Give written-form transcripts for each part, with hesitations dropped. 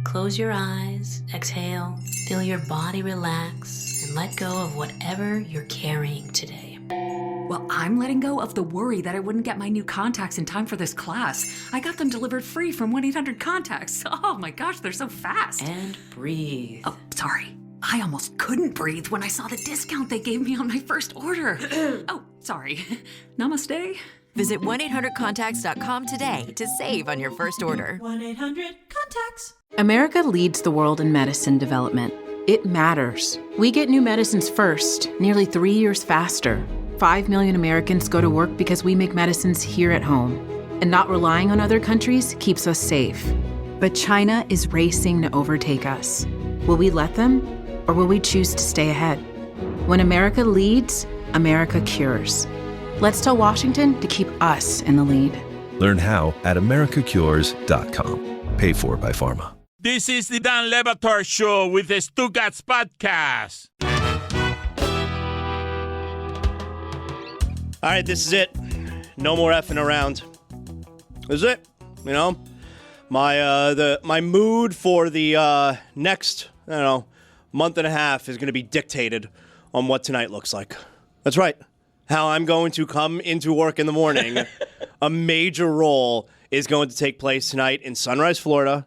Close your eyes, exhale, feel your body relax, and let go of whatever you're carrying today. Well, I'm letting go of the worry that I wouldn't get my new contacts in time for this class. I got them delivered free from 1-800-CONTACTS. Oh my gosh, they're so fast. And breathe. Oh, sorry. I almost couldn't breathe when I saw the discount they gave me on my first order. Oh, sorry. Namaste. Visit 1-800-CONTACTS.com today to save on your first order. 1-800-CONTACTS. America leads the world in medicine development. It matters. We get new medicines first, nearly 3 years faster. 5 million Americans go to work because we make medicines here at home. And not relying on other countries keeps us safe. But China is racing to overtake us. Will we let them, or will we choose to stay ahead? When America leads, America cures. Let's tell Washington to keep us in the lead. Learn how at americacures.com. Paid for by pharma. This is the Dan Le Batard Show with the Stugotz podcast. All right, this is it. No more effing around. This is it. You know, my mood for the next, month and a half is going to be dictated on what tonight looks like. That's right. How I'm going to come into work in the morning. A major role is going to take place tonight in Sunrise, Florida.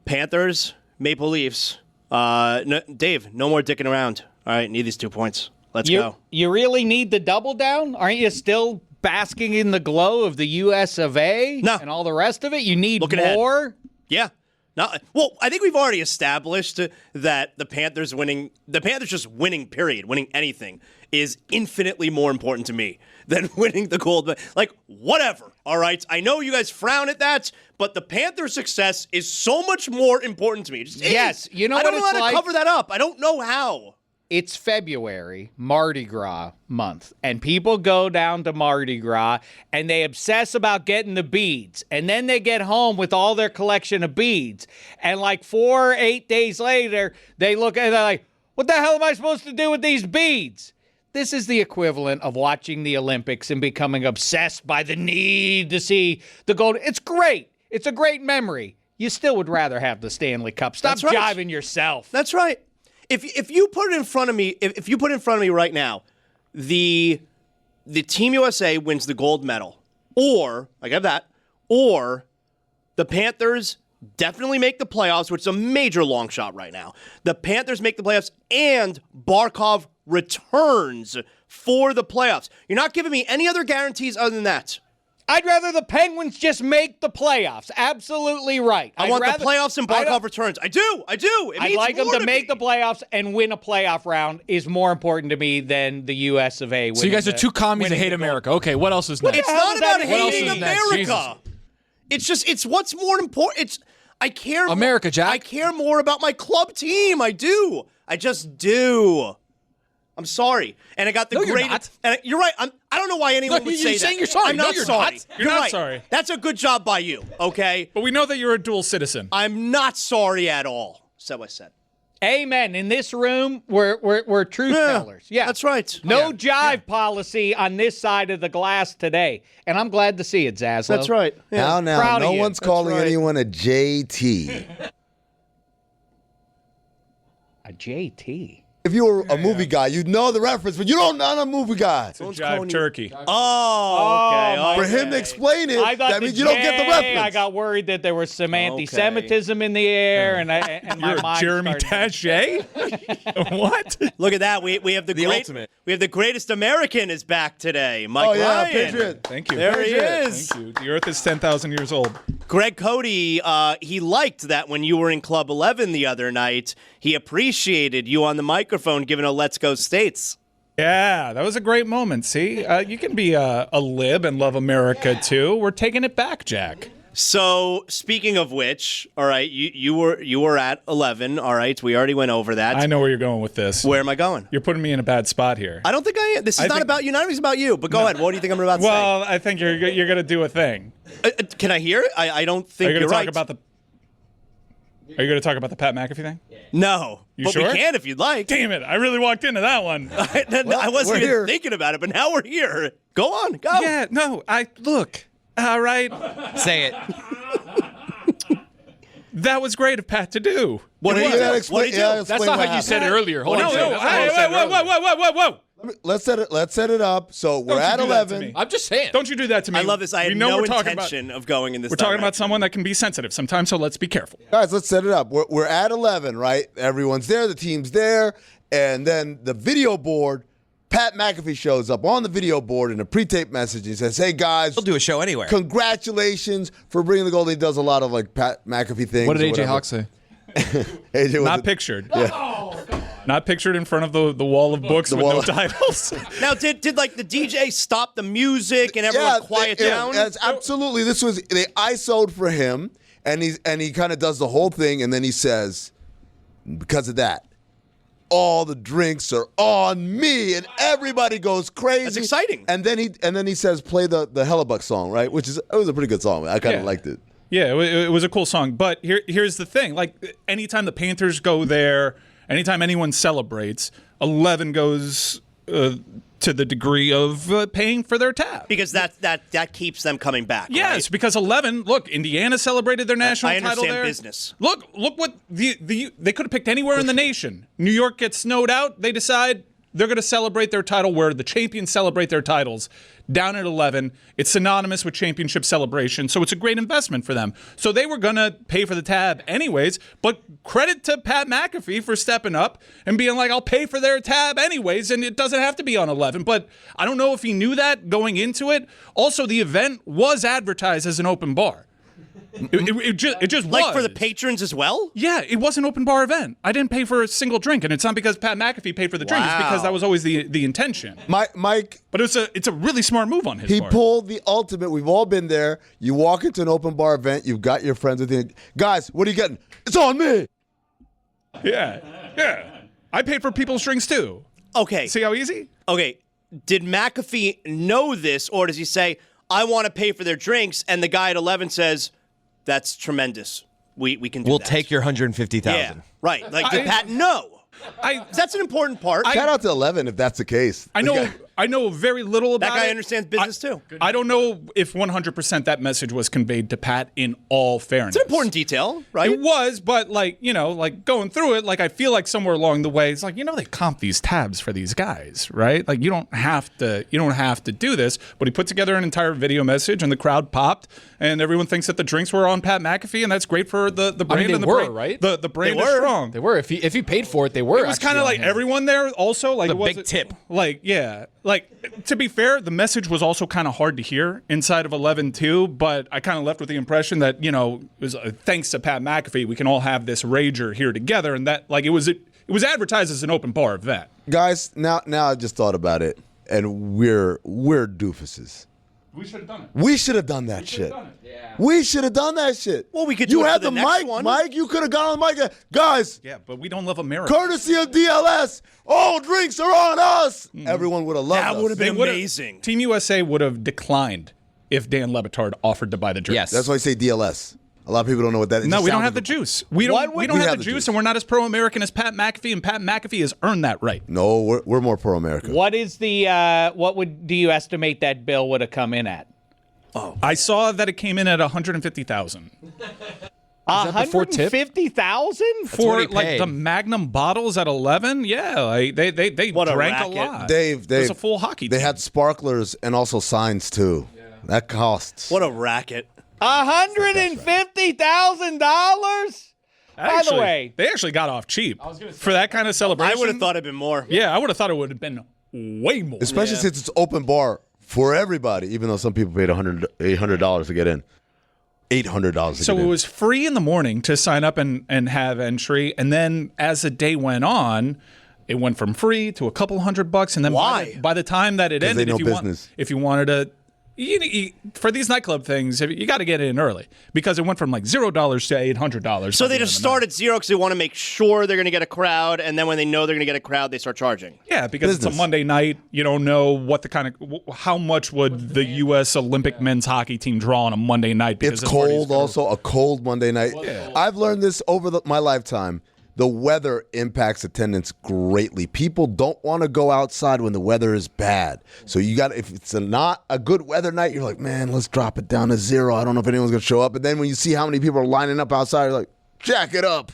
Panthers, Maple Leafs. Dave, no more dicking around. All right, need these 2 points. Let's go. You really need the double down? Aren't you still basking in the glow of the US of A and all the rest of it? You need more? Ahead. Yeah. No, well, I think we've already established that the Panthers just winning, period, winning anything, is infinitely more important to me than winning the gold. Like, whatever, all right? I know you guys frown at that, but the Panthers' success is so much more important to me. Yes, you know what it's like? I don't know how to cover that up. I don't know how. It's February, Mardi Gras month, and people go down to Mardi Gras, and they obsess about getting the beads, and then they get home with all their collection of beads, and like 4 or 8 days later, they look and they're like, what the hell am I supposed to do with these beads? This is the equivalent of watching the Olympics and becoming obsessed by the need to see the gold. It's great. It's a great memory. You still would rather have the Stanley Cup. Stop jiving yourself. That's right. If you put it in front of me, if you put it in front of me right now, the Team USA wins the gold medal, or I get that, or the Panthers definitely make the playoffs, which is a major long shot right now. The Panthers make the playoffs, and Barkov returns for the playoffs. You're not giving me any other guarantees other than that. I'd rather the Penguins just make the playoffs. Absolutely right. I want the playoffs and Barkov returns. I do. I'd like them to make the playoffs and win a playoff round is more important to me than the US of A. So you guys are two commies that hate America. Okay, what else is next? It's not about hating America. It's what's more important. I care. America, Jack. I care more about my club team. I do. I just do. I'm sorry. And I got the greatest. You're right. I don't know why anyone would say that. You're saying you're sorry. I'm not sorry. You're not right. sorry. That's a good job by you, okay? But we know that you're a dual citizen. I'm not sorry at all. So I said. Amen. In this room, we're truth tellers. Yeah. That's right. No jive policy on this side of the glass today. And I'm glad to see it, Zaslow. That's right. Yeah. Now, no one's calling anyone a JT. A JT? If you were a movie guy, you'd know the reference, but you don't know a movie guy. It's a jive turkey. Oh, okay. For him to explain it, that means you don't get the reference. I got worried that there was some anti-Semitism in the air, and my mind Jeremy Taché? What? Look at that. We have the ultimate. We have the greatest American is back today. Mike Ryan. Patriot. Thank you. There he is. Thank you. The Earth is 10,000 years old. Greg Cody, he liked that when you were in Club 11 the other night. He appreciated you on the microphone giving a Let's Go States. Yeah, that was a great moment. See, you can be a lib and love America, too. We're taking it back, Jack. So, speaking of which, all right, you were at 11, all right? We already went over that. I know where you're going with this. Where am I going? You're putting me in a bad spot here. I don't think I am. This is not about you. None of it's about you. But go ahead. What do you think I'm about to say? Well, I think you're going to do a thing. Can I hear it? I don't think you're right. Are you going to talk about the Pat McAfee thing? No. You but sure? We can if you'd like. Damn it. I really walked into that one. I wasn't even thinking about it, but now we're here. Go on. Go. Yeah, no. Look. All right. Say it. That was great of Pat to do. What did he do? That's not how you said it earlier. Hold on. Whoa. Let's set it up. So we're at 11. I'm just saying. Don't you do that to me. I love this. I had no intention of going in this We're talking about someone that can be sensitive sometimes, so let's be careful. Guys, let's set it up. We're at 11, right? Everyone's there. The team's there. And then the video board, Pat McAfee shows up on the video board in a pre-tape message. He says, hey, guys. He'll do a show anywhere. Congratulations for bringing the gold. He does a lot of, like, Pat McAfee things. What did A.J. Hawk say? AJ Not pictured. Yeah. Oh, not pictured in front of the wall of books with no titles. Now, did like the DJ stop the music and everyone quiet down? Yes, absolutely. They ISO'd for him, and he kind of does the whole thing, and then he says, because of that, all the drinks are on me, and everybody goes crazy. That's exciting. And then he says, play the Hellebuck song, right? It was a pretty good song. I kind of liked it. Yeah, it was a cool song. But here's the thing. Like, anytime the Panthers go there, anytime anyone celebrates, 11 goes to the degree of paying for their tab. Because that keeps them coming back. Yes, right? because 11, look, Indiana celebrated their national title there. I understand business. Look what they could have picked anywhere in the nation. New York gets snowed out. They decide they're going to celebrate their title where the champions celebrate their titles. Down at 11, it's synonymous with championship celebration, so it's a great investment for them. So they were going to pay for the tab anyways, but credit to Pat McAfee for stepping up and being like, I'll pay for their tab anyways, and it doesn't have to be on 11. But I don't know if he knew that going into it. Also, the event was advertised as an open bar. It just like was. for the patrons as well? Yeah, it was an open bar event. I didn't pay for a single drink, and it's not because Pat McAfee paid for the drink. It's because that was always the intention. Mike, but it's a really smart move on his part. He pulled the ultimate. We've all been there. You walk into an open bar event. You've got your friends with you. Guys, what are you getting? It's on me. Yeah. I paid for people's drinks too. Okay. See how easy? Okay. Did McAfee know this, or does he say, I want to pay for their drinks, and the guy at 11 says, that's tremendous. We can do that. We'll take your $150,000. Yeah, right. Like, did Pat know? That's an important part. Shout out to 11 if that's the case. I know very little about it. That guy understands business too. I don't know if 100% that message was conveyed to Pat in all fairness. It's an important detail, right? It was, but like going through it, like I feel like somewhere along the way, it's like, they comp these tabs for these guys, right? Like you don't have to do this. But he put together an entire video message, and the crowd popped, and everyone thinks that the drinks were on Pat McAfee, and that's great for the brand. I mean, and they were, right? The brand is strong. They were. If he paid for it, they were. It was kind of like everyone there also. Like the big tip. Like, yeah. Like, to be fair, the message was also kind of hard to hear inside of 11 too, but I kind of left with the impression that, it was thanks to Pat McAfee, we can all have this rager here together, and that, like, it was advertised as an open bar event. Guys, now I just thought about it, and we're doofuses. We should have done it. We should have done that shit. We should have done that shit. Well, we could do you it had for the mic, next one. Mike. You could have gone on the mic. Guys. Yeah, but we don't love America. Courtesy of DLS. All drinks are on us. Everyone would have loved us. That would have been amazing. Team USA would have declined if Dan Le Batard offered to buy the drinks. Yes. That's why I say DLS. A lot of people don't know what that is. No, we don't have the juice. We don't have the juice, and we're not as pro-American as Pat McAfee, and Pat McAfee has earned that right. No, we're more pro-America. What is the do you estimate that bill would have come in at? Oh, I saw that it came in at $150,000. $150,000 for like the Magnum bottles at 11. Yeah, like they drank a lot. Dave, it was a full hockey team. They had sparklers and also signs too. Yeah. That costs. What a racket! $150,000. By the way, they actually got off cheap for that kind of celebration. I would have thought it'd been more. Yeah, I would have thought it would have been way more. Especially since it's open bar for everybody, even though some people paid $800 to get in. $800 So it was free in the morning to sign up and have entry, and then as the day went on, it went from free to a couple $100, and then by the time that it ended, if you wanted to, for these nightclub things, you got to get in early because it went from like $0 to $800. So they just start at zero because they want to make sure they're going to get a crowd, and then when they know they're going to get a crowd, they start charging. Yeah, because it's a Monday night. You don't know what how much would the U.S. Olympic men's hockey team draw on a Monday night. Because it's cold, also a cold Monday night. Yeah. I've learned this over my lifetime. The weather impacts attendance greatly. People don't want to go outside when the weather is bad. So if it's not a good weather night, you're like, man, let's drop it down to 0. I don't know if anyone's going to show up. And then when you see how many people are lining up outside, you're like, Jack it up.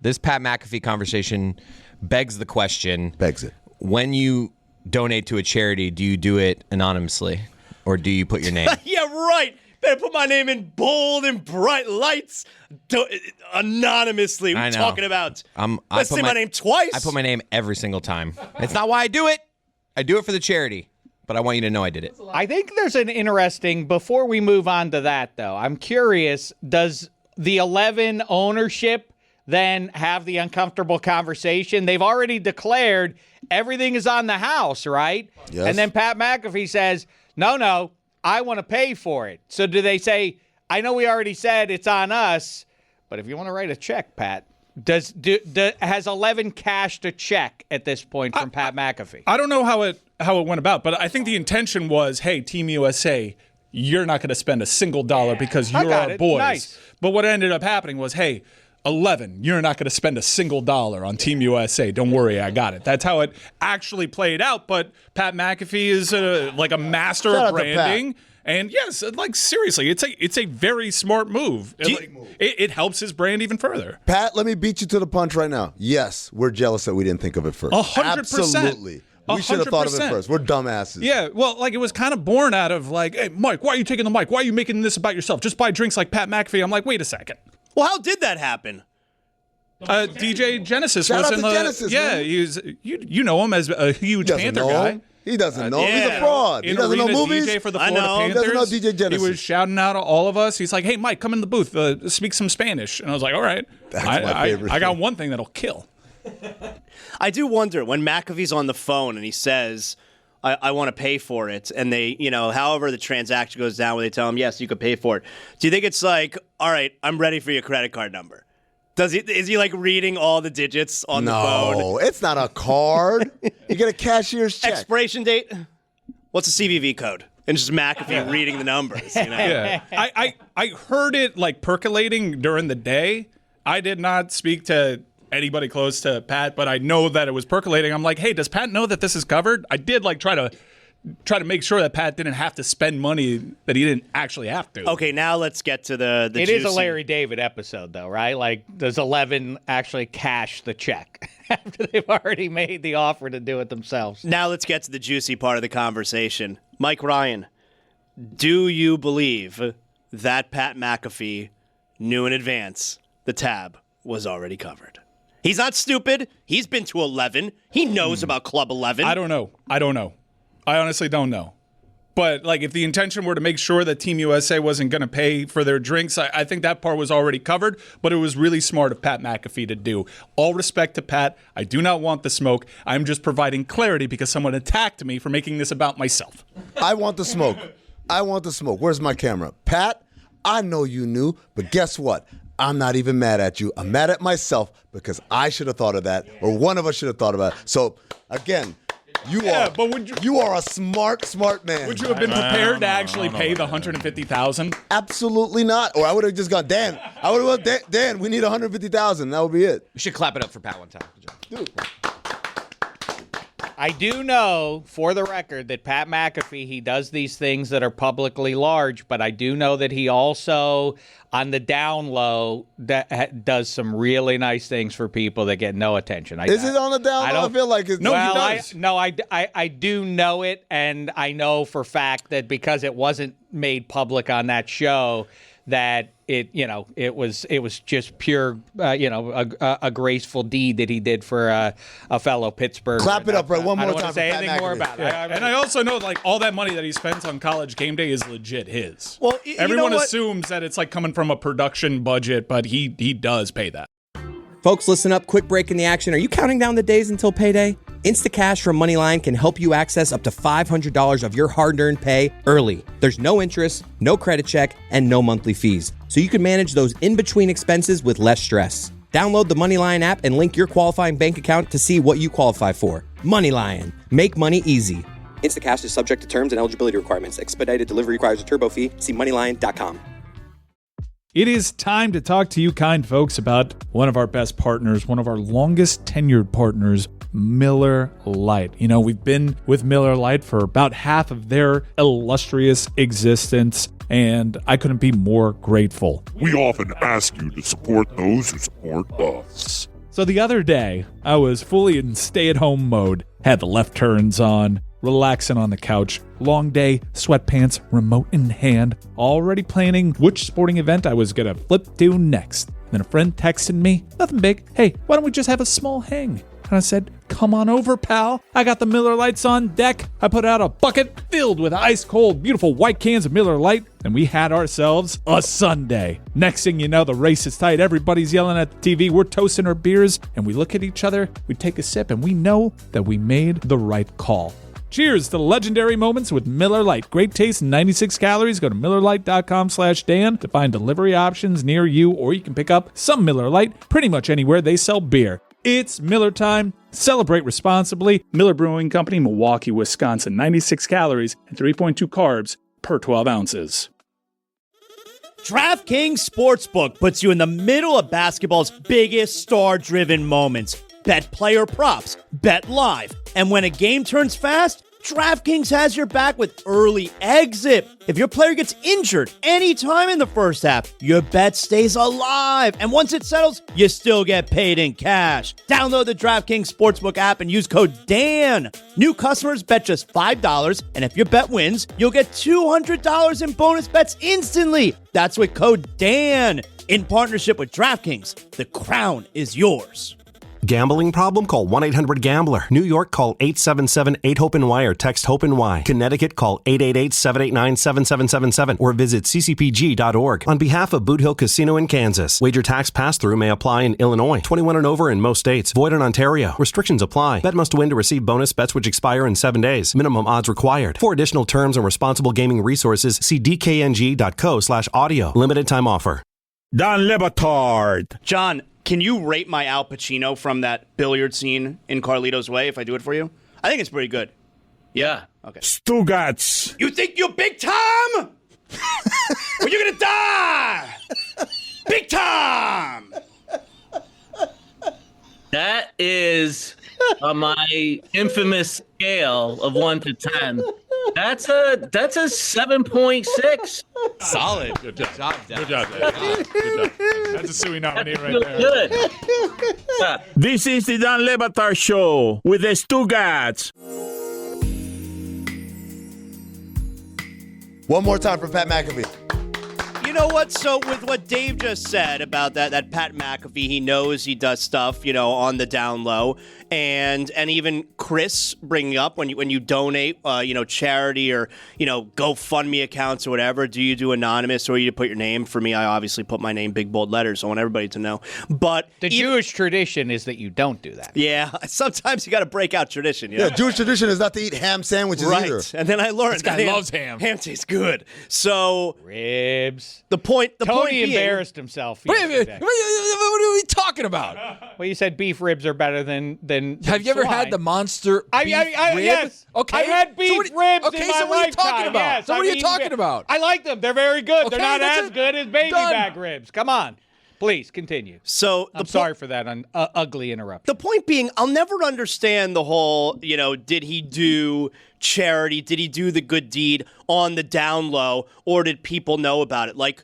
This Pat McAfee conversation begs the question. Begs it. When you donate to a charity, do you do it anonymously or do you put your name? Yeah, right. Better put my name in bold and bright lights anonymously. What are you talking about? Let's say my name twice. I put my name every single time. It's not why I do it. I do it for the charity, but I want you to know I did it. I think there's an interesting, before we move on to that, though, I'm curious, does the 11 ownership then have the uncomfortable conversation? They've already declared everything is on the house, right? Yes. And then Pat McAfee says, no, I want to pay for it. So do they say, I know we already said it's on us, but if you want to write a check, Pat, has 11 cashed a check at this point from Pat McAfee? I don't know how it went about, but I think the intention was, hey, Team USA, you're not going to spend a single dollar because you're our boys. Nice. But what ended up happening was, hey, 11, you're not going to spend a single dollar on Team USA. Don't worry, I got it. That's how it actually played out. But Pat McAfee is like a master of branding. And yes, like seriously, it's a very smart move. It helps his brand even further. Pat, let me beat you to the punch right now. Yes, we're jealous that we didn't think of it first. 100%. Absolutely. We should have thought of it first. We're dumbasses. Yeah, well, like it was kind of born out of like, hey, Mike, why are you taking the mic? Why are you making this about yourself? Just buy drinks like Pat McAfee. I'm like, wait a second. Well, how did that happen? DJ Genesis Shout was out in to the Genesis, yeah. man. He's you know him as a huge Panther guy. He doesn't know. He's a fraud. He doesn't know movies. DJ for the Florida Panthers. He doesn't know DJ Genesis. He was shouting out at all of us. He's like, "Hey, Mike, come in the booth. Speak some Spanish." And I was like, "All right." That's my favorite. I got one thing that'll kill. I do wonder when McAfee's on the phone and he says, I want to pay for it. And they, however the transaction goes down where they tell him, yes, you could pay for it. Do you think it's like, all right, I'm ready for your credit card number? Is he like reading all the digits on the phone? No, it's not a card. You get a cashier's check. Expiration date? What's the CVV code? And just McAfee reading the numbers. Yeah. I heard it like percolating during the day. I did not speak to anybody close to Pat, but I know that it was percolating. I'm like, hey, does Pat know that this is covered? I did like try to make sure that Pat didn't have to spend money that he didn't actually have to. Okay, now let's get to the It juicy. is a Larry David episode, though, right? Like, does 11 actually cash the check after they've already made the offer to do it themselves? Now let's get to the juicy part of the conversation. Mike Ryan, do you believe that Pat McAfee knew in advance the tab was already covered? He's not stupid. He's been to 11. He knows about Club 11. I don't know. I honestly don't know. But like, if the intention were to make sure that Team USA wasn't going to pay for their drinks, I think that part was already covered. But it was really smart of Pat McAfee to do. All respect to Pat. I do not want the smoke. I'm just providing clarity because someone attacked me for making this about myself. I want the smoke. Where's my camera? Pat, I know you knew, but guess what? I'm not even mad at you. I'm mad at myself because I should have thought of that, or one of us should have thought about it. So, again, you are a smart man. Would you have been prepared to actually pay the $150,000? Absolutely not. Or I would have just gone, Dan, Dan, we need $150,000. That would be it. We should clap it up for Pat one time. Dude. I do know, for the record, that Pat McAfee, he does these things that are publicly large, but I do know that he also, on the down low, does some really nice things for people that get no attention. Is it on the down low? I feel like it's... No, he does. I do know it, and I know for fact that because it wasn't made public on that show, that it was just pure, a graceful deed that he did for a fellow Pittsburgher. Clap it up, right? One more time. I don't want to say anything more about it. And I also know, like, all that money that he spends on College Game Day is legit his. Well, everyone assumes that it's like coming from a production budget, but he does pay that. Folks, listen up. Quick break in the action. Are you counting down the days until payday? Instacash from Moneyline can help you access up to $500 of your hard-earned pay early. There's no interest, no credit check, and no monthly fees, so you can manage those in-between expenses with less stress. Download the Moneyline app and link your qualifying bank account to see what you qualify for. Moneyline. Make money easy. Instacash is subject to terms and eligibility requirements. Expedited delivery requires a turbo fee. See Moneyline.com. It is time to talk to you kind folks about one of our best partners, one of our longest tenured partners, Miller Lite. You know, we've been with Miller Lite for about half of their illustrious existence, and I couldn't be more grateful. We often ask you to support those who support us. So the other day, I was fully in stay-at-home mode, had the left turns on, relaxing on the couch, long day, sweatpants, remote in hand, already planning which sporting event I was gonna flip to next. Then a friend texted me, nothing big, hey, why don't we just have a small hang? And I said, come on over, pal. I got the Miller Lights on deck. I put out a bucket filled with ice cold, beautiful white cans of Miller Lite, and we had ourselves a Sunday. Next thing you know, the race is tight. Everybody's yelling at the TV. We're toasting our beers, and we look at each other, we take a sip, and we know that we made the right call. Cheers to legendary moments with Miller Lite. Great taste, 96 calories. Go to MillerLite.com/Dan to find delivery options near you, or you can pick up some Miller Lite pretty much anywhere they sell beer. It's Miller time. Celebrate responsibly. Miller Brewing Company, Milwaukee, Wisconsin. 96 calories and 3.2 carbs per 12 ounces. DraftKings Sportsbook puts you in the middle of basketball's biggest star-driven moments. Bet player props, bet live, and when a game turns fast, DraftKings has your back with early exit. If your player gets injured anytime in the first half, your bet stays alive. And once it settles, you still get paid in cash. Download the DraftKings Sportsbook app and use code DAN. New customers bet just $5, and if your bet wins, you'll get $200 in bonus bets instantly. That's with code DAN. In partnership with DraftKings, the crown is yours. Gambling problem? Call 1-800-GAMBLER. New York, call 877-8-HOPE-NY or text HOPE-NY. Connecticut, call 888-789-7777 or visit ccpg.org. On behalf of Boot Hill Casino in Kansas, wager tax pass-through may apply in Illinois. 21 and over in most states. Void in Ontario. Restrictions apply. Bet must win to receive bonus bets which expire in 7 days. Minimum odds required. For additional terms and responsible gaming resources, see dkng.co/audio. Limited time offer. Dan Le Batard. John, can you rate my Al Pacino from that billiard scene in Carlito's Way if I do it for you? I think it's pretty good. Yeah. Okay. Stugotz. You think you're big time? Or you're gonna die? Big time! That is on my infamous scale of 1 to 10. That's a 7.6. Solid. Good job. Good job, Dad. Good job. That's a Suey nominee right there. Good. This is the Dan Le Batard Show with the Stugotz. One more time for Pat McAfee. You know what? So with what Dave just said about that Pat McAfee, he knows he does stuff, on the down low, and even Chris bringing up when you donate, charity or GoFundMe accounts or whatever. Do you do anonymous or you put your name? For me, I obviously put my name big bold letters. I want everybody to know. But the Jewish tradition is that you don't do that. Yeah, sometimes you got to break out tradition. Yeah, Jewish tradition is not to eat ham sandwiches either. Right, and then I learned this guy loves ham. Ham tastes good. So ribs. The point Tony being, embarrassed himself. Wait, what are we talking about? Well, you said beef ribs are better than Have you ever had the monster beef rib? Yes. Okay. I had beef ribs in my so what are you talking lifetime. about? Yes, so what are you talking about? I like them. They're very good. Okay, They're not that's as it. good as baby Done. back ribs. Come on. Please continue. So I'm sorry for that ugly interruption. The point being, I'll never understand the whole, did he do charity? Did he do the good deed on the down low? Or did people know about it? Like,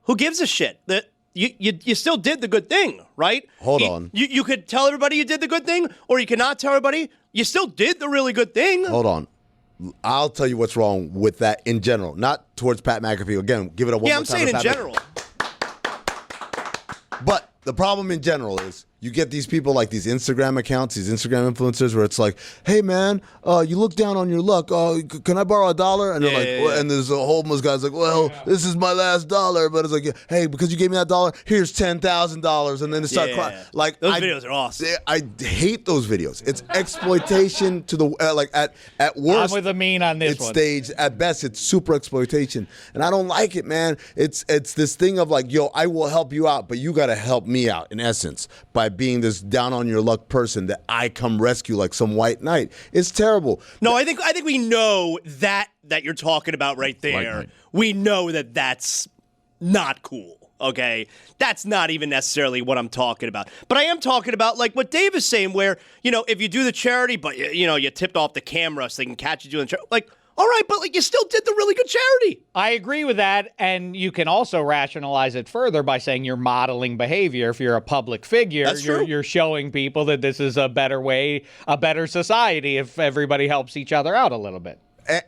who gives a shit? That you still did the good thing, right? Hold on. You could tell everybody you did the good thing, or you cannot tell everybody you still did the really good thing. Hold on. I'll tell you what's wrong with that in general, not towards Pat McAfee. Again, give it a one Yeah, more I'm time saying to in Pat general. But the problem in general is you get these people like these Instagram accounts, these Instagram influencers where it's like, hey, man, you look down on your luck. Can I borrow $1? And they're like, and there's a homeless guy's like, well, this is my last $1. But it's like, hey, because you gave me that $1, here's $10,000. And then they start crying. Like, those videos are awesome. I hate those videos. It's exploitation to the, at worst. I'm with Amin on this it's one. Staged. At best, it's super exploitation. And I don't like it, man. It's this thing of like, yo, I will help you out, but you got to help me out, in essence, by being this down on your luck person that I come rescue like some white knight. It's terrible. No, I think we know that you're talking about right there. We know that that's not cool. okay? That's not even necessarily what I'm talking about. But I am talking about, like, what Dave is saying, where, if you do the charity, but, you tipped off the camera so they can catch you doing the charity. Like, all right, but, like, you still did the really good charity. I agree with that, and you can also rationalize it further by saying you're modeling behavior. If you're a public figure, That's true. You're showing people that this is a better way, a better society if everybody helps each other out a little bit.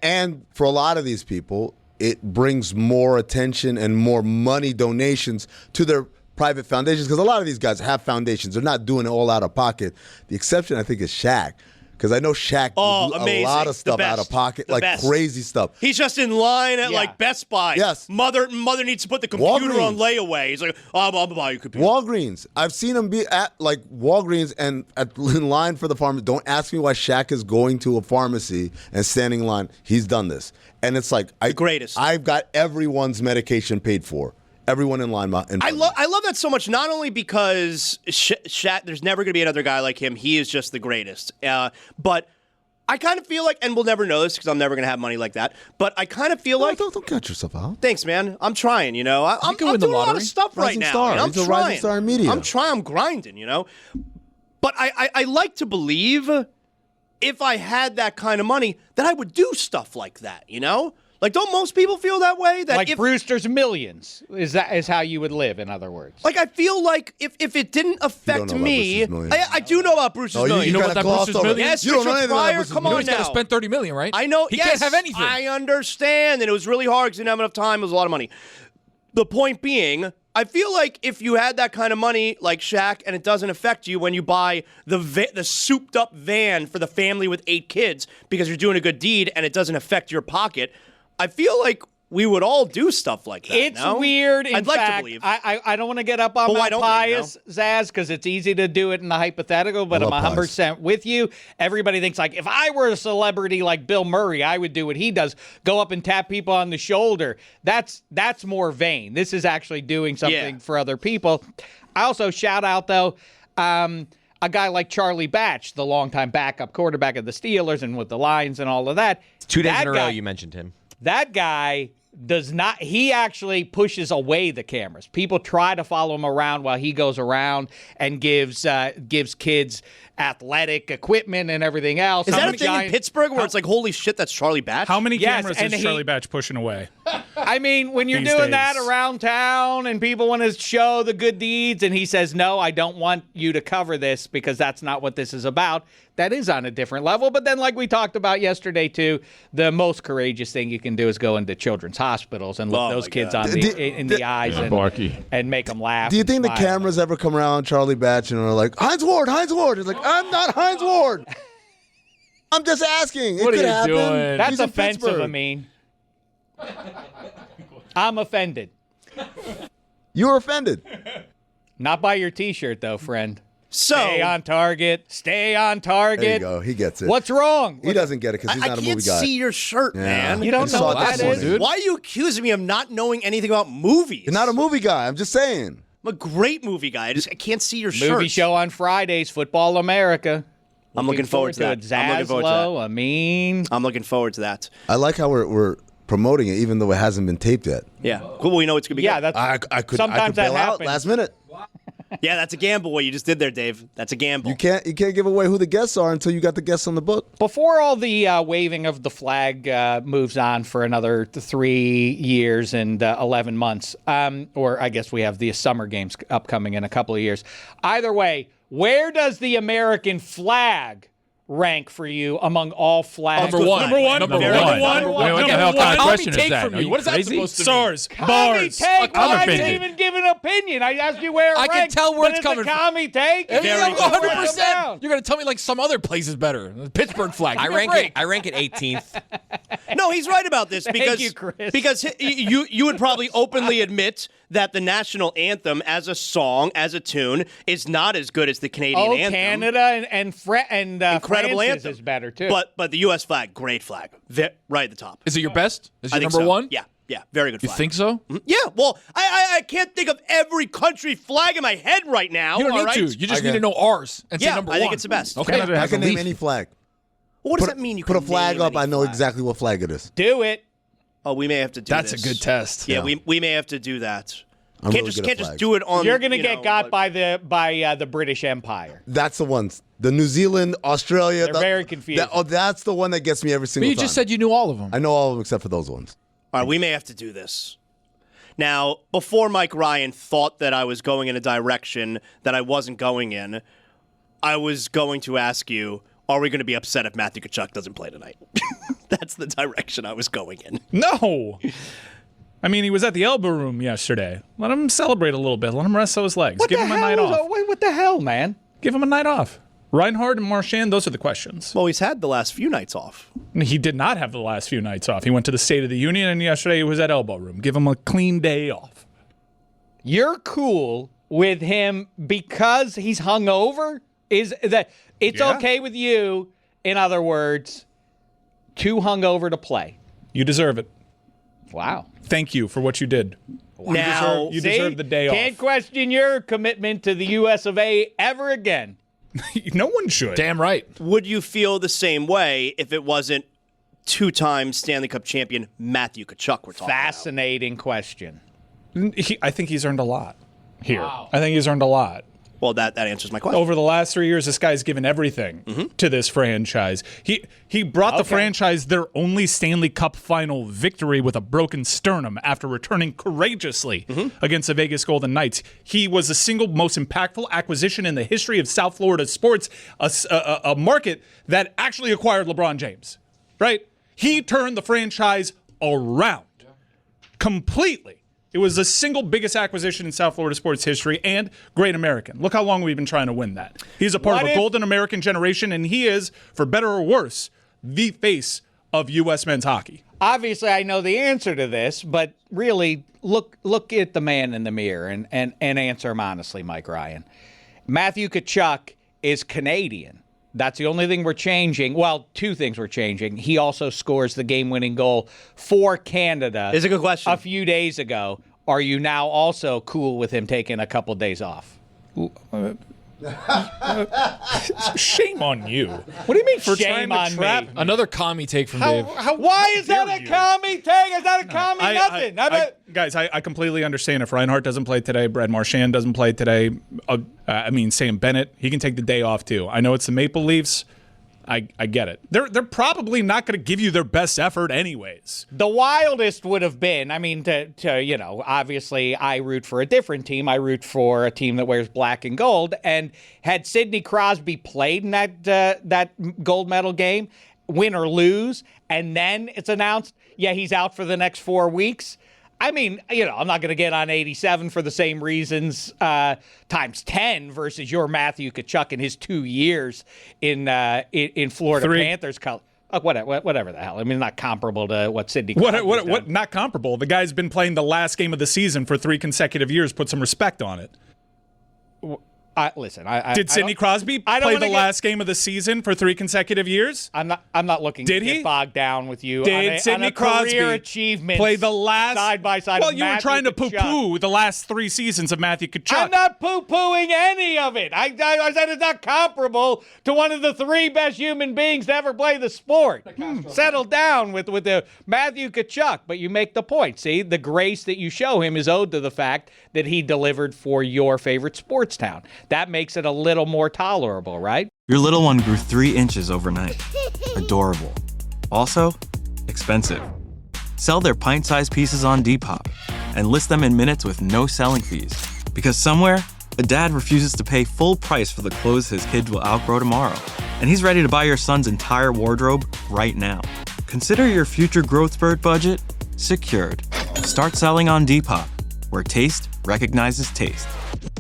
And for a lot of these people, it brings more attention and more money donations to their private foundations, because a lot of these guys have foundations. They're not doing it all out of pocket. The exception, I think, is Shaq. Because I know Shaq do a lot of stuff out of pocket, like crazy stuff. He's just in line at like Best Buy. Yes. Mother needs to put the computer on layaway. He's like, I'm gonna buy you a computer. Walgreens. I've seen him be at like Walgreens and in line for the pharmacy. Don't ask me why Shaq is going to a pharmacy and standing in line. He's done this. And it's like the greatest. I've got everyone's medication paid for. Everyone in line. I love that so much, not only because Shaq, there's never going to be another guy like him. He is just the greatest. But I kind of feel like, and we'll never know this because I'm never going to have money like that, but I kind of feel like... Don't cut yourself out. Thanks, man. I'm trying, I'm doing a lot of stuff right now. Star. I'm He's a trying. rising star in media. I'm trying. I'm grinding, But I like to believe if I had that kind of money that I would do stuff like that, Like, don't most people feel that way? That like Brewster's Millions is how you would live, in other words. Like, I feel like if it didn't affect me, I do know about Brewster's Millions. You know what that Brewster's Millions? Yes, you don't know Richard anything about Pryor, Brewster's come Millions. on He's got to spend $30 million, right? I know. He yes, can't have anything. I understand, and it was really hard because he didn't have enough time. It was a lot of money. The point being, I feel like if you had that kind of money like Shaq and it doesn't affect you when you buy the souped-up van for the family with 8 kids because you're doing a good deed and it doesn't affect your pocket, I feel like we would all do stuff like that. It's weird. I'd like to believe. I don't want to get up on my pious, Zaz, because it's easy to do it in the hypothetical, but I'm 100% with you. Everybody thinks, like, if I were a celebrity like Bill Murray, I would do what he does, go up and tap people on the shoulder. That's more vain. This is actually doing something for other people. I also shout out, though, a guy like Charlie Batch, the longtime backup quarterback of the Steelers and with the Lions and all of that. 2 days in a row you mentioned him. That guy does not, he actually pushes away the cameras. People try to follow him around while he goes around and gives kids athletic equipment and everything else. Is that a thing in Pittsburgh where it's like, holy shit, that's Charlie Batch? How many cameras is Charlie Batch pushing away? I mean, when you're These doing days. that around town and people want to show the good deeds and he says, no, I don't want you to cover this because that's not what this is about, that is on a different level. But then, like we talked about yesterday, too, the most courageous thing you can do is go into children's hospitals and look those kids in the eyes and make them laugh. Do you think the smile. cameras ever come around Charlie Batch and are like, Heinz Ward? He's like, I'm not Heinz Ward. I'm just asking. It What are could you happen. doing? That's He's in offensive, Pittsburgh. I mean. I'm offended. You're offended. Not by your T-shirt, though, friend. So, stay on target. Stay on target. There you go. He gets it. What's wrong? He doesn't get it because he's not a movie guy. I can't see your shirt, man. You don't know what that is? dude. Why are you accusing me of not knowing anything about movies? You're not a movie guy. I'm just saying. I'm a great movie guy. I can't see your shirt. Movie show on Fridays, Football America. I'm looking forward to that. Zaslow, Amin. I'm looking forward to that. I like how we're promoting it, even though it hasn't been taped yet. Yeah. Cool. We know it's gonna be. Yeah, good. that's I could sometimes that bail out happens. last minute. Yeah, that's a gamble. What you just did there, Dave. That's a gamble. You can't give away who the guests are until you got the guests on the book. Before all the waving of the flag moves on for another 3 years and 11 months, or I guess we have the summer games upcoming in a couple of years. Either way, where does the American flag rank for you among all flags? Number one. What the hell kind of question is that? What is that supposed to mean? Stars, Commie bars. take. I'm I offended. didn't even give an opinion. I asked you where it I can ranks, tell where but it's coming a from. commie take. Yeah, Very good. 100%. You're going to tell me like some other place is better. The Pittsburgh flag. I rank it 18th. No, he's right about this because you, Chris. because you would probably openly admit that the national anthem as a song, as a tune, is not as good as the Canadian anthem. Canada and Incredible France's anthem. is better too. But the U.S. flag, great flag, right at the top. Is it your best? Is it I think number so. one? Yeah, very good You flag. think so? Yeah, well, I can't think of every country flag in my head right now. You don't all need right? to. You just need to know ours and say Yeah, number I one. think it's the best. Okay. I can name any flag. What does that mean? You put a can flag name up. any I know flag? exactly what flag it is. Do it. Oh, we may have to do That's this. a good test. Yeah, we may have to do that. I'm Can't really good at just flags. do it on. You're gonna get got by the British Empire. That's the ones. The New Zealand, Australia. They're very confusing. That's the one that gets me every single time. But you just said you knew all of them. I know all of them except for those ones. All right, we may have to do this. Now, before Mike Ryan thought that I was going in a direction that I wasn't going in, I was going to ask you, are we going to be upset if Matthew Tkachuk doesn't play tonight? That's the direction I was going in. No. I mean, he was at the Elbo Room yesterday. Let him celebrate a little bit. Let him rest those legs. Give him a night off. What the hell, man? Give him a night off. Reinhart and Marchand, those are the questions. Well, he's had the last few nights off. He did not have the last few nights off. He went to the State of the Union, and yesterday he was at Elbo Room. Give him a clean day off. You're cool with him because he's hungover? Is that it's okay with you, in other words, too hungover to play? You deserve it. Wow. Thank you for what you did. Now, you deserve the day off. Can't question your commitment to the US of A ever again. No one should. Damn right. Would you feel the same way if it wasn't two-time Stanley Cup champion Matthew Tkachuk we're talking Fascinating question. I think he's earned a lot here. Wow. I think he's earned a lot. Well, that answers my question. Over the last 3 years, this guy's given everything to this franchise. He brought the franchise their only Stanley Cup final victory with a broken sternum after returning courageously against the Vegas Golden Knights. He was the single most impactful acquisition in the history of South Florida sports, a market that actually acquired LeBron James, right? He turned the franchise around completely. It was the single biggest acquisition in South Florida sports history and Great American. Look how long we've been trying to win that. He's a part of a golden American generation, and he is, for better or worse, the face of U.S. men's hockey. Obviously, I know the answer to this, but really, look at the man in the mirror and answer him honestly, Mike Ryan. Matthew Tkachuk is Canadian. That's the only thing we're changing. Well, two things we're changing. He also scores the game-winning goal for Canada. Is a good question. A few days ago. Are you now also cool with him taking a couple days off? Shame on you. What do you mean for shame trying to trap me? Another commie take from Dave. Why is that a commie take? Is that a commie nothing? Guys, I completely understand if Reinhart doesn't play today, Brad Marchand doesn't play today. Sam Bennett, he can take the day off too. I know it's the Maple Leafs. I get it. They're probably not going to give you their best effort anyways. The wildest would have been, obviously I root for a different team. I root for a team that wears black and gold. And had Sidney Crosby played in that gold medal game, win or lose, and then it's announced, he's out for the next 4 weeks. I'm not going to get on 87 for the same reasons times 10 versus your Matthew Tkachuk in his 2 years in Florida Panthers color. Whatever the hell. Not comparable to what Sidney Crosby's done. What? Not comparable. The guy's been playing the last game of the season for 3 consecutive years. Put some respect on it. Did Sidney Crosby play the last game of the season for 3 consecutive years? I'm not looking to get bogged down with you. Did Sidney Crosby career achievement play the last side by side? Well, you were trying to poo-poo the last 3 seasons of Matthew Tkachuk. I'm not poo-pooing any of it. I said it's not comparable to one of the 3 best human beings to ever play the sport. Settle down with the Matthew Tkachuk, but you make the point. See, the grace that you show him is owed to the fact that he delivered for your favorite sports town. That makes it a little more tolerable, right? Your little one grew 3 inches overnight. Adorable. Also, expensive. Sell their pint-sized pieces on Depop and list them in minutes with no selling fees. Because somewhere, a dad refuses to pay full price for the clothes his kids will outgrow tomorrow. And he's ready to buy your son's entire wardrobe right now. Consider your future growth spurt budget secured. Start selling on Depop, where taste recognizes taste.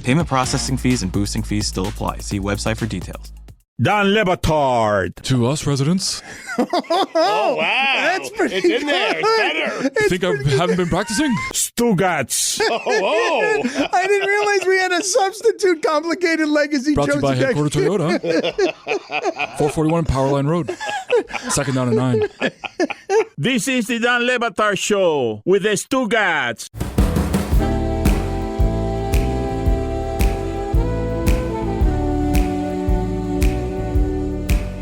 Payment processing fees and boosting fees still apply. See website for details. Dan Le Batard. To us residents. Oh, wow. That's pretty It's in there. It's better. Think I haven't been practicing? Stugotz. Oh. I didn't realize we had a substitute complicated legacy. Brought to you by Headquarter Toyota. 441 Powerline Road. 2nd down and 9. This is the Dan Le Batard Show with the Stugotz.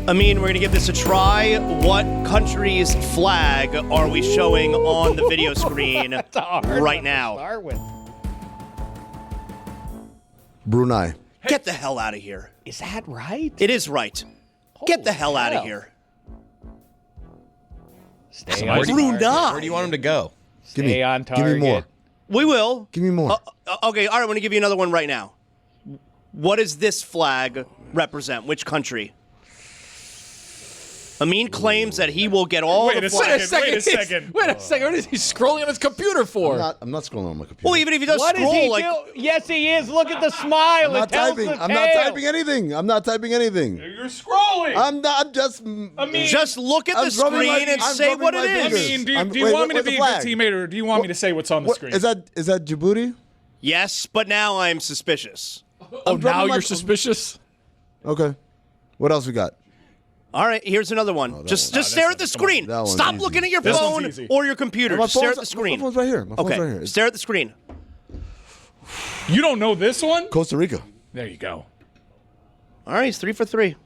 We're going to give this a try. What country's flag are we showing on the video screen right now? Start with. Brunei. Get the hell out of here. Is that right? It is right. Get the hell out of here. Stay Where on do target. Where do you want him to go? Stay on target. Give me more. We will. Give me more. Okay, all right, I'm going to give you another one right now. What does this flag represent? Which country? Amin claims that he will get all the flags. Wait a second. Wait a second. What is he scrolling on his computer for? I'm not scrolling on my computer. Well, even if he does What scroll, is he like do? Yes, he is. Look at the smile. I'm not It tells typing. the I'm not tale. typing anything. I'm not typing anything. You're scrolling. I'm not. I'm just. just look at I'm the rubbing screen my- and I'm say rubbing what my it is. fingers. I mean, do I'm- you wait, want me to where's the be a good flag? teammate, or do you want me to say what's on the screen? Is that Djibouti? Yes, but now I'm suspicious. Oh, dropping now my- you're suspicious? Okay. What else we got? All right, here's another one. Just stare at the screen. That one's Stop easy. looking at your This one's phone easy. or your computer. My Just stare at phone's- the screen. My phone's right here. My phone's Okay, right here. stare at the screen. You don't know this one? Costa Rica. There you go. All right, he's 3 for 3.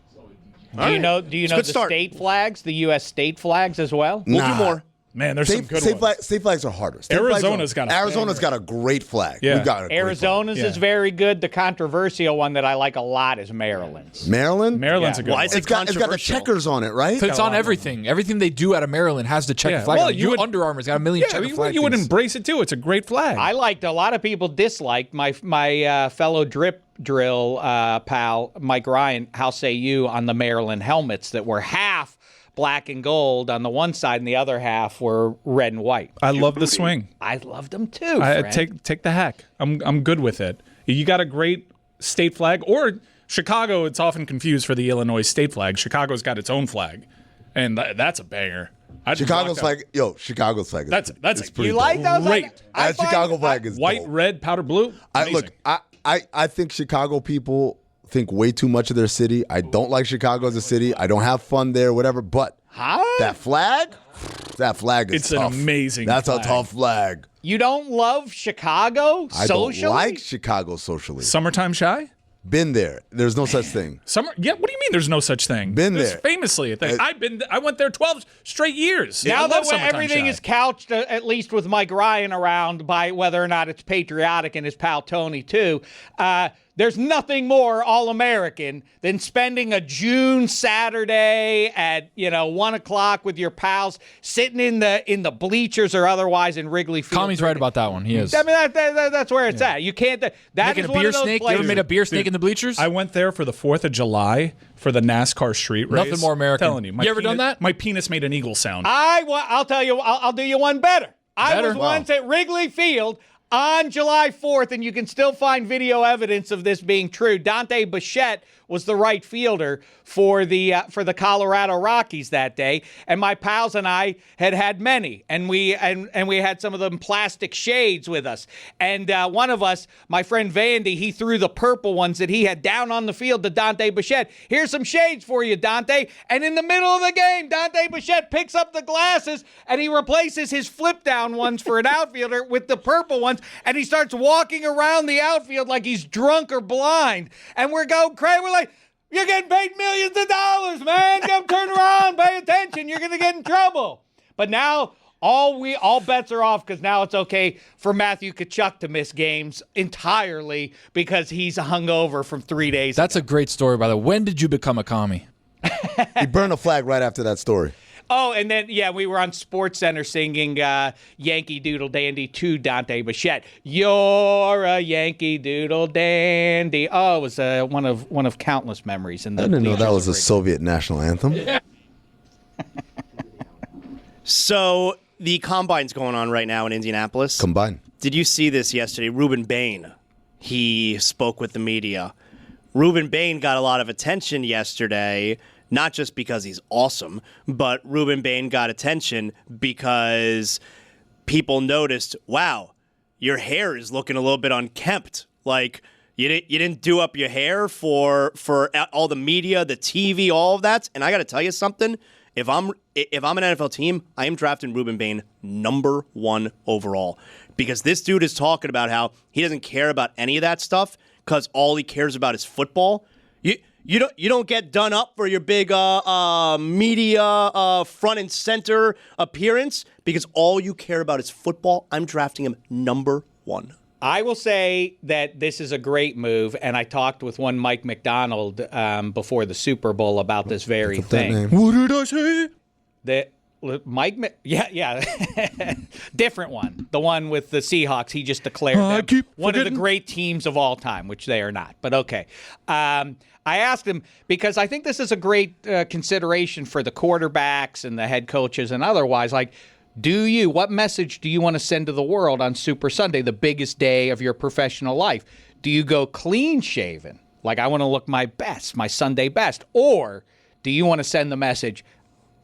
Do you know the good start. state flags, the U.S. state flags as well? We'll do more. Man, there's some good state ones. state flags are harder. Arizona's got a Arizona's got a great flag. Yeah. We've got a great Arizona's Yeah. is very good. The controversial one that I like a lot is Maryland's. flag. Maryland. Maryland's Yeah. a good Why one. is it It's got the controversial? checkers on it, right? It's on everything. Everything they do out of Maryland has the checker Yeah. flag. Well, on it. you would- Under Armour's got a million Yeah, checker you, flag you would things. embrace it too. It's a great flag. I liked a lot of people disliked my fellow drip drill pal Mike Ryan. How say you on the Maryland helmets that were half black and gold on the one side and the other half were red and white. I love the swing. I loved them too. I friend. take the hack. I'm good with it. You got a great state flag, or Chicago. It's often confused for the Illinois state flag. Chicago's got its own flag, and that's a banger. Chicago's flag. Chicago's flag. That's it's pretty You like those? great. That Chicago flag is White, dope. red, powder blue. Amazing. I think Chicago people think way too much of their city. I don't like Chicago as a city. I don't have fun there, whatever. But that flag is It's tough. an amazing That's flag. a tough flag. You don't love Chicago I socially? don't like Chicago socially. Summertime shy. Been there. There's no such thing. Summer. Yeah. What do you mean? There's no such thing. Been There's there. famously a thing. I went there 12 straight years. I Now love that Summertime everything Shy. is couched, at least with Mike Ryan around, by whether or not it's patriotic and his pal Tony too, there's nothing more all-American than spending a June Saturday at 1 o'clock with your pals, sitting in the bleachers or otherwise in Wrigley Field. Commie's right about that one. He is. I mean, that's where it's at. You can't. That Making is a one beer of those snake. You places. ever made a beer snake in the bleachers? I went there for the 4th of July for the NASCAR street race. Nothing more American. Telling you, You ever done that? My penis made an eagle sound. I'll tell you. I'll do you one better. I was once at Wrigley Field on July 4th, and you can still find video evidence of this being true. Dante Bichette was the right fielder for the Colorado Rockies that day, and my pals and I had many, and we had some of them plastic shades with us, and one of us, my friend Vandy, he threw the purple ones that he had down on the field to Dante Bichette. Here's some shades for you, Dante. And in the middle of the game, Dante Bichette picks up the glasses and he replaces his flip down ones for an outfielder with the purple ones, and he starts walking around the outfield like he's drunk or blind, and we're going crazy. We're like, you're getting paid millions of dollars, man. Come turn around, pay attention. You're gonna get in trouble. But now all bets are off, because now it's okay for Matthew Tkachuk to miss games entirely because he's hungover from 3 days. That's a great story, by the way. When did you become a commie? He burned a flag right after that story. Oh, and then, we were on SportsCenter singing Yankee Doodle Dandy to Dante Bichette. You're a Yankee Doodle Dandy. Oh, it was one of countless memories. I didn't know that was a Soviet National Anthem. Yeah. So the Combine's going on right now in Indianapolis. Combine. Did you see this yesterday? Reuben Bain, he spoke with the media. Reuben Bain got a lot of attention yesterday, not just because he's awesome, but Reuben Bain got attention because people noticed, wow, your hair is looking a little bit unkempt. Like, you didn't do up your hair for all the media, the TV, all of that. And I got to tell you something. If I'm an NFL team, I am drafting Reuben Bain #1 overall, because this dude is talking about how he doesn't care about any of that stuff because all he cares about is football. You don't get done up for your big media front and center appearance because all you care about is football. I'm drafting him #1. I will say that this is a great move, and I talked with one Mike McDonald before the Super Bowl about this very thing. What did I say? That yeah, different one. The one with the Seahawks. He just declared them one of the great teams of all time, which they are not. But okay. I asked him because I think this is a great consideration for the quarterbacks and the head coaches and otherwise. Like, what message do you want to send to the world on Super Sunday, the biggest day of your professional life? Do you go clean shaven? Like, I want to look my best, my Sunday best. Or do you want to send the message,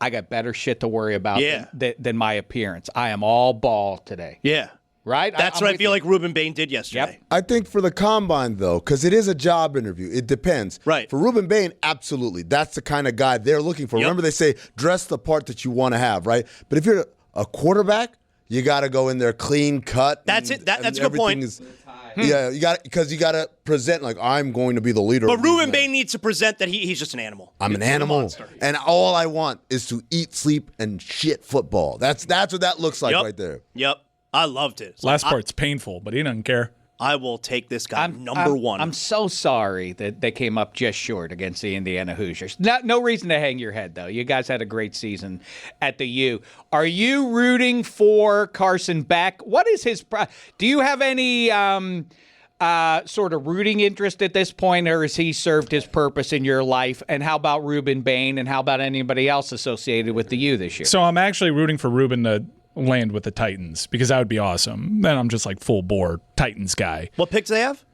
I got better shit to worry about than my appearance. I am all bald today. Yeah. Right? That's what I feel like Ruben Bain did yesterday. I think for the combine, though, because it is a job interview, it depends. Right. For Ruben Bain, absolutely. That's the kind of guy they're looking for. Remember, they say dress the part that you want to have, right? But if you're a quarterback, you got to go in there clean cut. That's it. That's a good point. Yeah, you got to present like I'm going to be the leader. But Ruben Bain needs to present that he's just an animal. I'm an animal, and all I want is to eat, sleep, and shit football. That's what that looks like right there. Yep, I loved it. Last part's painful, but he doesn't care. I will take this guy number one. I'm so sorry that they came up just short against the Indiana Hoosiers. No reason to hang your head, though. You guys had a great season at the U. Are you rooting for Carson Beck? What is his do you have any sort of rooting interest at this point, or has he served his purpose in your life? And how about Ruben Bain, and how about anybody else associated with the U this year? So I'm actually rooting for Ruben to land with the Titans because that would be awesome. Then I'm just like full bore Titans guy. What picks they have?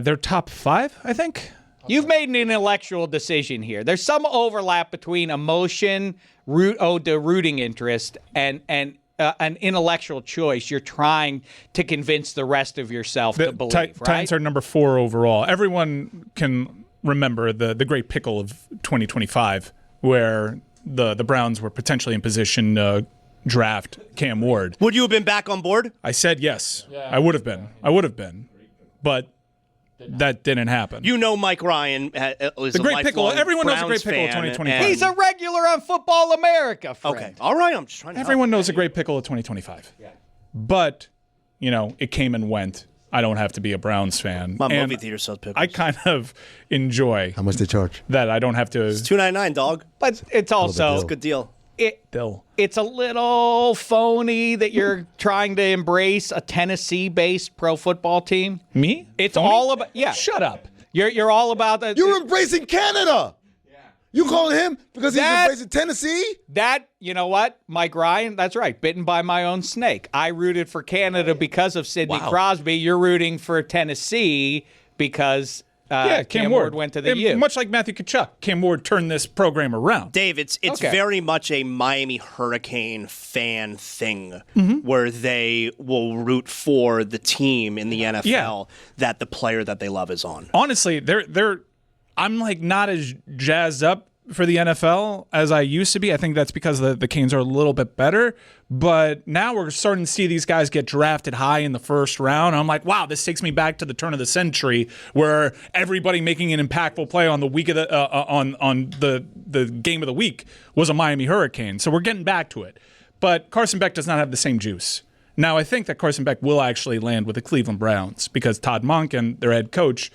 They're top 5, I think. You've made an intellectual decision here. There's some overlap between emotion, rooting interest, and an intellectual choice. You're trying to convince the rest of yourself to believe, right? Titans are number 4 overall. Everyone can remember the Great Pickle of 2025 where the Browns were potentially in position to draft Cam Ward. Would you have been back on board? I said yes. Yeah. I would have been. But that didn't happen. You know Mike Ryan is the Great a Pickle. Everyone Browns knows the Great Pickle of 2025. He's a regular on Football America, friend. Okay. All right. I'm just trying to Everyone knows the Great Pickle of 2025. Yeah. But, it came and went. I don't have to be a Browns fan. My movie theater sells pickles. I kind of enjoy. How much they charge? That I don't have to. It's $2.99, dog. But it's also it's a good deal. It's a little phony that you're trying to embrace a Tennessee-based pro football team. Me? It's phony? all about Shut up. You're all about that. You're embracing Canada. Yeah. You calling him because he's embracing Tennessee? You know what, Mike Ryan? That's right. Bitten by my own snake. I rooted for Canada because of Sidney Crosby. You're rooting for Tennessee because Cam Ward went to the U. Much like Matthew Tkachuk, Cam Ward turned this program around. Dave, it's very much a Miami Hurricane fan thing where they will root for the team in the NFL that the player that they love is on. Honestly, I'm like not as jazzed up for the NFL as I used to be. I think that's because the Canes are a little bit better. But now we're starting to see these guys get drafted high in the first round. I'm like, wow, this takes me back to the turn of the century where everybody making an impactful play on the week of the game of the week was a Miami Hurricane. So we're getting back to it. But Carson Beck does not have the same juice. Now I think that Carson Beck will actually land with the Cleveland Browns because Todd Monken, their head coach,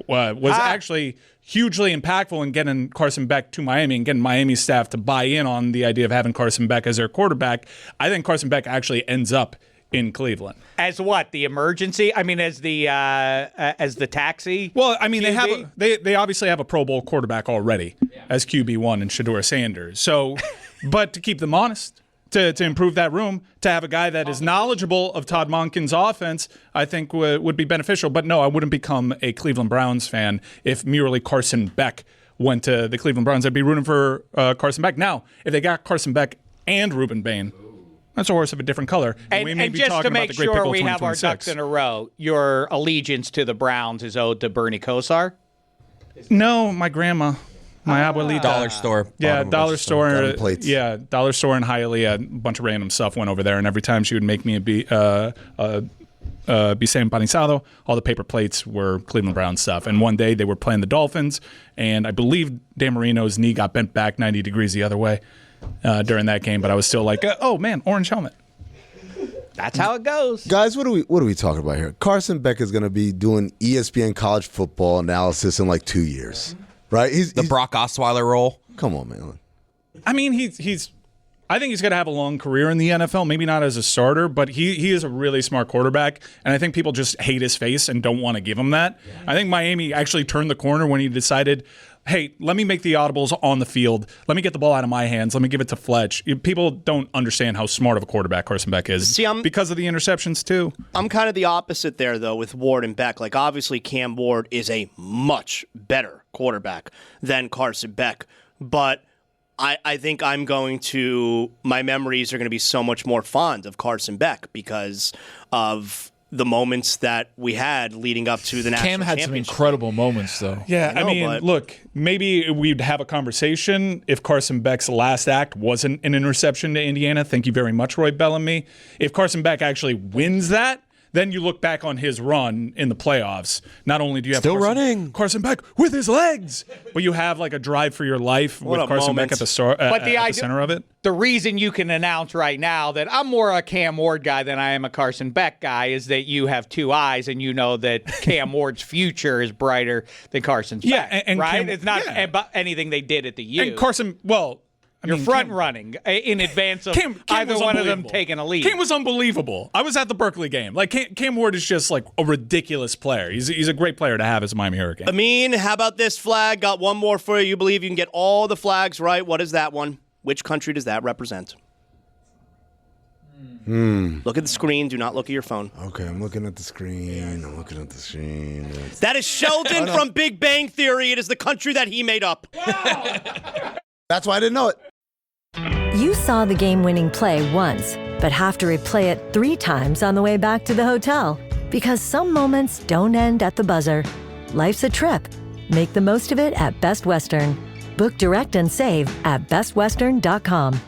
was actually hugely impactful in getting Carson Beck to Miami and getting Miami's staff to buy in on the idea of having Carson Beck as their quarterback. I think Carson Beck actually ends up in Cleveland. As what? The emergency? I mean, as the taxi? Well, I mean, they obviously have a Pro Bowl quarterback already as QB1 in Shedeur Sanders. So, but to keep them honest, to improve that room, to have a guy that is knowledgeable of Todd Monken's offense, I think would be beneficial. But no, I wouldn't become a Cleveland Browns fan if merely Carson Beck went to the Cleveland Browns. I'd be rooting for Carson Beck. Now, if they got Carson Beck and Ruben Bain, that's a horse of a different color. And we may be just talking to make about the Great sure Pickle we have our 2026. ducks in a row, your allegiance to the Browns is owed to Bernie Kosar? No, my grandma. My abuelita. Dollar store. Yeah, dollar store. Garden plates. Yeah, dollar store in Hialeah. A bunch of random stuff went over there, and every time she would make me biseo empanizado, all the paper plates were Cleveland Browns stuff. And one day they were playing the Dolphins, and I believe Dan Marino's knee got bent back 90 degrees the other way during that game, but I was still like, oh man, orange helmet. That's how it goes. Guys, what are we talking about here? Carson Beck is going to be doing ESPN college football analysis in like 2 years, right? He's the Brock Osweiler role. Come on, man. I mean, I think he's going to have a long career in the NFL, maybe not as a starter, but he is a really smart quarterback, and I think people just hate his face and don't want to give him that. Yeah. I think Miami actually turned the corner when he decided, hey, let me make the audibles on the field. Let me get the ball out of my hands. Let me give it to Fletch. People don't understand how smart of a quarterback Carson Beck is because of the interceptions, too. I'm kind of the opposite there, though, with Ward and Beck. Like, obviously, Cam Ward is a much better quarterback than Carson Beck, but I think my memories are going to be so much more fond of Carson Beck because of the moments that we had leading up to the national Cam had some championship. incredible moments, though. Yeah, I mean, look, maybe we'd have a conversation if Carson Beck's last act wasn't an interception to Indiana. Thank you very much, Roy Bellamy. If Carson Beck actually wins that, then you look back on his run in the playoffs. Not only do you have Carson Beck with his legs, but you have like a drive for your life with Carson Beck at the center of it. The reason you can announce right now that I'm more a Cam Ward guy than I am a Carson Beck guy is that you have two eyes and you know that Cam Ward's future is brighter than Carson's back. Yeah, and right? It's not about anything they did at the U. And Carson, You're front running in advance of Cam either one of them taking a lead. Cam was unbelievable. I was at the Berkeley game. Like Cam Ward is just like a ridiculous player. He's a great player to have as a Miami Hurricane. Amin, how about this flag? Got one more for you. You believe you can get all the flags right. What is that one? Which country does that represent? Look at the screen. Do not look at your phone. Okay, I'm looking at the screen. That is Sheldon from Big Bang Theory. It is the country that he made up. That's why I didn't know it. You saw the game-winning play once, but have to replay it 3 times on the way back to the hotel. Because some moments don't end at the buzzer. Life's a trip. Make the most of it at Best Western. Book direct and save at bestwestern.com.